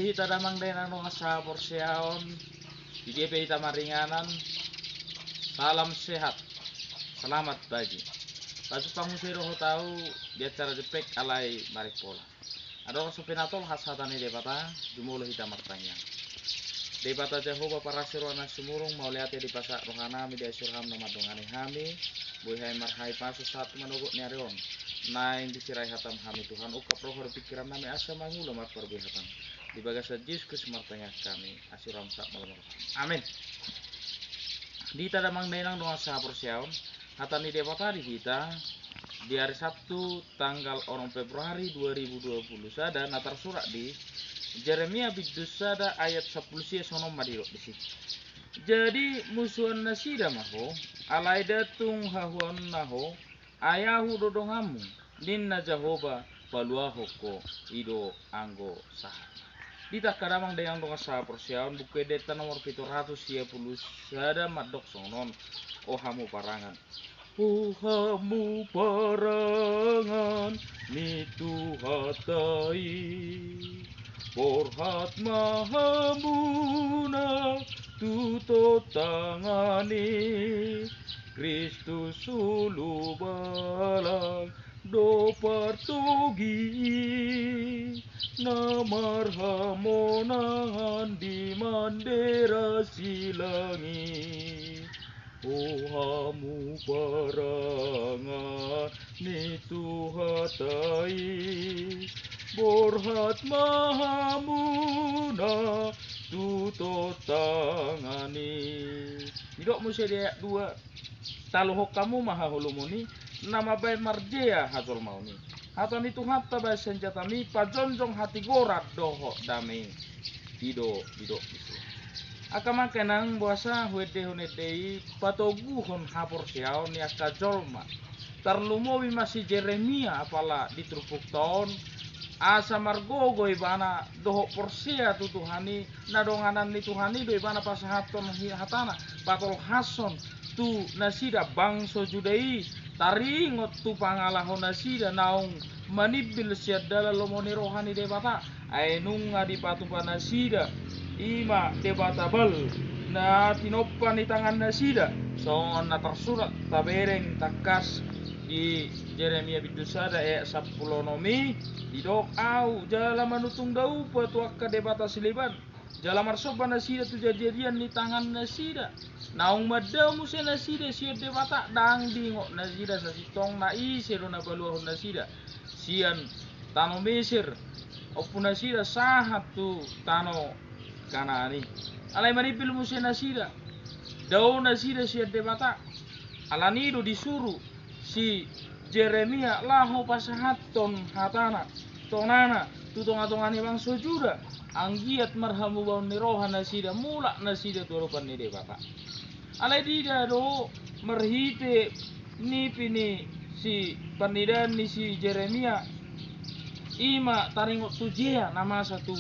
hita damang denang nung asa porsiaon. Di hita maringanan. Salam sehat. Selamat pagi. Pagi pangusiro ho tahu dia cara depek alai maripola. Ada orang supinatol khas hatani debata jumulo hita martanya. Debata Jehovah para sirwana sumurung mau lihat ya di pasar rohanami dia surham nama dongani hami. Buhay marhai pasu satu manogot nyarion. Nain disirai hatam kami Tuhan ukap rohor pikiran nami asa mangulo mat perbuatan di bagasa Yesus martanya kami asiram sak malam. Amin. Di tadamang denang doa sa persiaon hatani dewata di kita di hari Sabtu tanggal 1 Februari 2020 sada natar surat di Jeremia bidus sada ayat 10 sonom madiro di situ. Jadi musuhan nasida maho alai datung hahuan naho ayahu dodongamu ninna Jehovah paluahoko ido anggo saha. Dita kadamang dengan donga saha persiawan buku deta nomor 730 sada madok sonon ohamu parangan. Ohamu parangan nitu hatai porhat mahamuna tuto tangani Kristus ulu balang do partogi namar hamonangan di mandera silangi ohamu parangan ni tuhatai borhat mahamuna tuto tangani. Tidak mesti dia dua talohok kamu maha holomoni nama baik marjea hatol mauni haton itu hatta baik senjata mi pajonjong hati gorat doho damai dido itu akama kenang buasa huede honedei patoguhon hapor siaon ni akajolma tarlumowi masih Jeremia apala ditrupuk tahun asa margogo ibana doho porsia tu Tuhani nadonganan ni Tuhani do ibana pasahaton hatana patol hason tu nasida bangso judai taringot tu pangalahon nasida naung manibil siadala lomoni rohani debata ainunga di patu panasida ima debata bal na tinoppan di tangan nasida songon na tersurat tabereng takas di Jeremia bidusada ayat 10 nomi didok au jala manutung dau patuaka debata siliban jala marsoba nasida tu jadian di tangan nasida naung madau musa nasida siya debata dang dingok nasida sa sitong na isero na baluahon nasida sian tano mesir opu nasida sahat tu tano kanani alai manipil musa nasida dau nasida siya debata alanido disuruh si Jeremia laho pasahaton hatana tonana tutonga-tongani bang sojura anggiat marhamu baun niroha nasida mulak nasida turupan ni debata alai dida do merhite nipini si panidan ni si Jeremia ima taringot tujea nama satu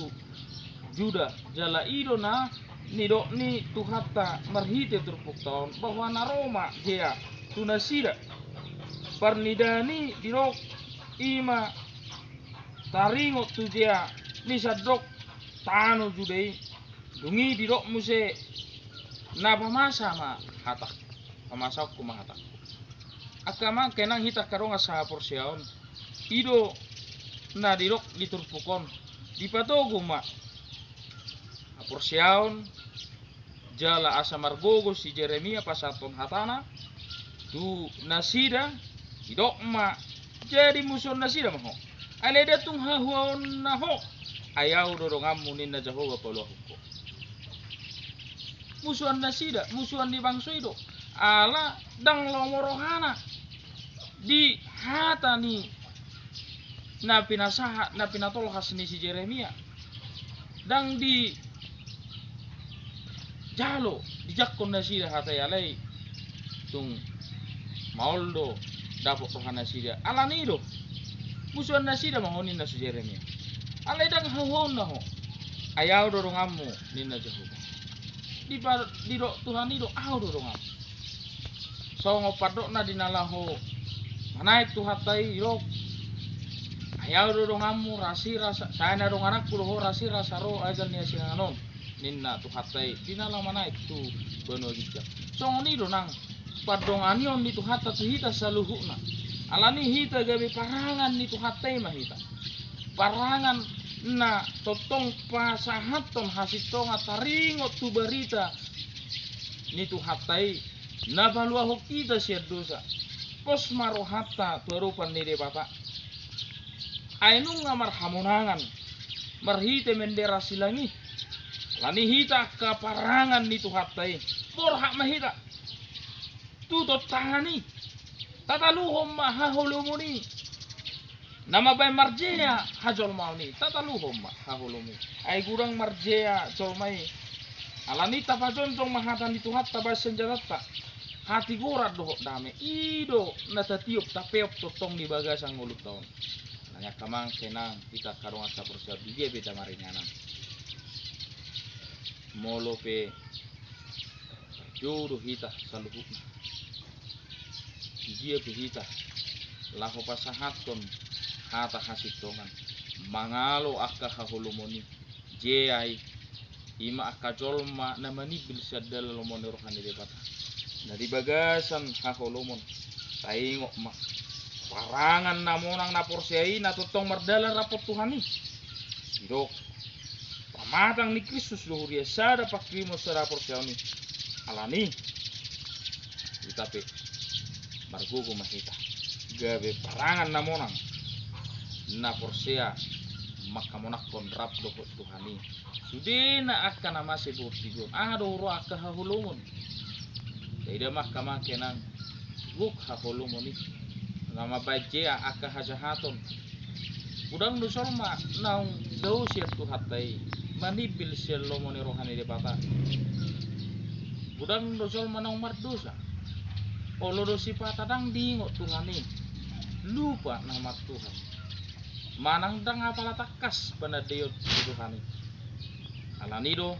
juda jala ido na nidok ni tuhatta merhite turpuk tahun bahwa naroma jea tunasida parnidani dirok ima taringot tujea ni sadok tano judei dungi dirok muse na pamasa ma hatak pamasak ku mahatak akama kenang hita karonga sa porsiaon ido na dirok diturpukon dipatogo ma porsiaon jala asa margogo si Jeremia pasaton hatana tu nasida idok ma jadi musuh nasida maho ale datung hahuan naho ayau dorongamu ninna Jehovah paluahuko musuhan nasida musuhan di bangso ido ala dang lomorohana di hatani na pinasaha na pinatolhas ni si Jeremia dang di jalo di jakkon nasida hatai alai tung mauldo dapok rohana nasida alanido musuhan nasida mahonin nasu Jeremia alai dang hahon naho ayau dorongamu ninna Jehovah di do Tuhan ido au dorongam songo padok na dinalaho manaik tu hatai rok ayaw do dong amu rasi rasa saya na dong anak pulo rasi rasa ro aja nih singanon ninna tu hatai dinala mana itu beno gija songoni do nang padong anion ni tu hatta tu hita saluhuna alani hita gabe parangan ni tu hatai mah hita parangan na totong pasahaton hasitonga taringot tu berita ni tu hatai na balua hokita sia dosa pos maro hatta tuarupan ni de bapak ainu ngamar hamonangan marhite mendera silangi lani hita kaparangan ni tu hatai por hak mahita tutot tangani tataluhom mahahulumuni nama bay marjea hajol mauni tataluhom mahahulumi ay gurang marjea jolmai alani tapajoncong mahatan itu hatta bay senjata hati gorat doh dame ido natatiup tapeop totong di bagasang ngulut tahun nanya kamang kenang kita karungan sapersia dia beda maringanan molo pe jodoh hita saluhukna dia pe hita laho pasahaton hata hasitongan mangalo akka hahulumoni jeai ima akka jolma namani bilsadal lomoni rohani debata dari bagasan hahulumon taingok mak parangan namonang na porsiai na totong mardalan rapot Tuhani idok pamatang ni Kristus luhuria sada pakrimo sada porsiani alani kita pe margugo mahita gabe parangan namonang na porsia makamonakon rap dohot Tuhani sudena akan nama sebut tigon ro akka hahulumon ida mahkamah kenang guk hahulumoni nama bajea akka hajahaton udang nusolma naung jauh siat tu hatai manipil siat lomoni rohani de bata udang nusolma naung mardosa olodo sifat tadang dingok Tuhani lupa nama Tuhan manang dang apala takas pada deot Tuhani alani do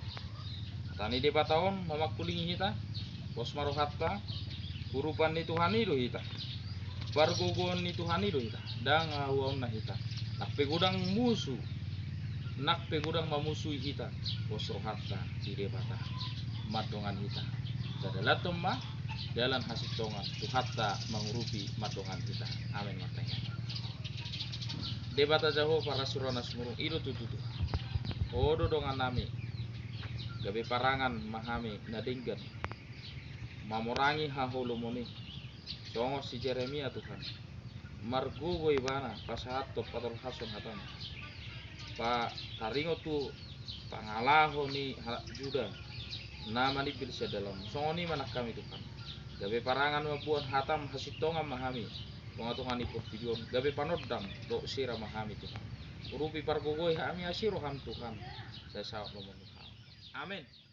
tani de bataon mamakulingi hita bos marohatta urupan ni Tuhani do hita bargogon ni Tuhani do hita dang awon na hita nakpe gudang musuh nakpe gudang mamusuhi hita bos rohatta di bata madongan hita dadalatom ma dalam hasitongan tuhatta mengurupi madongan hita amin matanya debata jaho para surana semurung ido tututu odo dongan nami gabe parangan mahami nadinggan mamorangi hahulumoni songo si Jeremia Tuhan margugo ibana pasahato pator hason hatam pa taringo tu pangalaho ni Juda nama ni bilsa dalam songoni manak kami Tuhan gabe parangan mabuan hatam hasitonga mahami pengatungan ni portidion gabe panodang do sira mahami Tuhan urupi pargogoi hami asiroham Tuhan saya sawat ngomong amin.